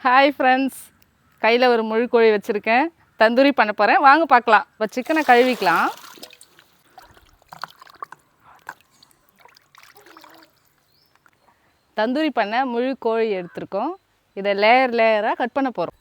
Hi friends, கையில் ஒரு முழு கோழி வச்சுருக்கேன். தந்தூரி பண்ண போகிறேன், வாங்க பார்க்கலாம். இப்போ சிக்கனை கழுவிக்கலாம். தந்தூரி பண்ண முழு கோழி எடுத்துருக்கோம். இதை லேயராக கட் பண்ண போகிறோம்.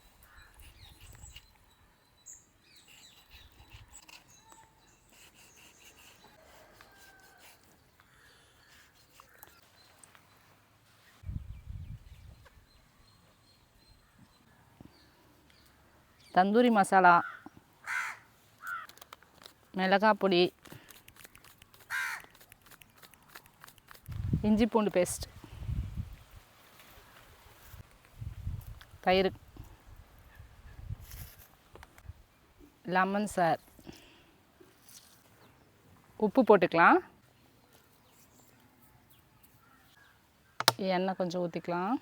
தந்தூரி மசாலா, மிளகாய் பொடி, இஞ்சி பூண்டு பேஸ்ட், தயிர், லெமன் சார், உப்பு போட்டுக்கலாம். எண்ணெய் கொஞ்சம் ஊற்றிக்கலாம்.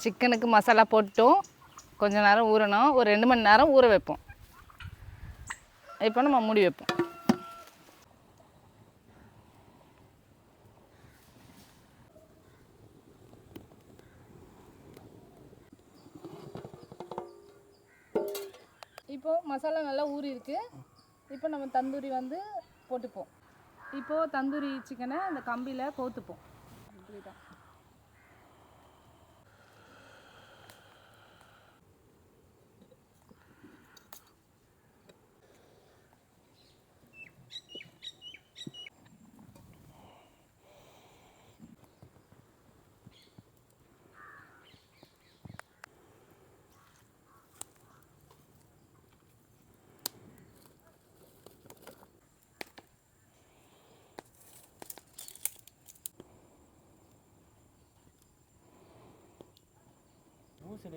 சிக்கனுக்கு மசாலா போட்டோம், கொஞ்சம் நேரம் ஊறணும். ஒரு 2 மணி நேரம் ஊற வைப்போம். இப்போ நம்ம மூடி வைப்போம். இப்போது மசாலா நல்லா ஊறி இருக்கு. இப்போ நம்ம தந்தூரி போட்டுப்போம். இப்போது தந்தூரி சிக்கனை அந்த கம்பியில் கோத்துப்போம். இப்படிதான்.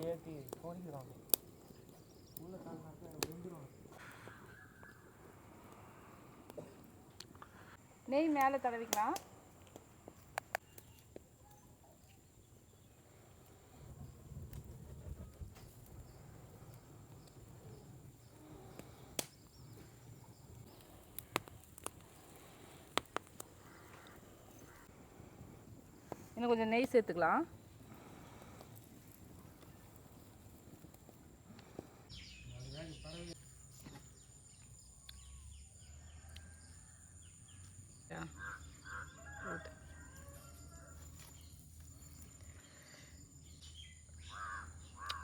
ஏற்றி பொறிக்கிறாங்க. நெய் மேலே தடவிக்கலாம். இன்னும் கொஞ்சம் நெய் சேர்த்துக்கலாம்.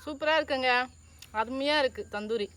சூப்பராக இருக்குங்க, அருமையாக இருக்குது தந்தூரி.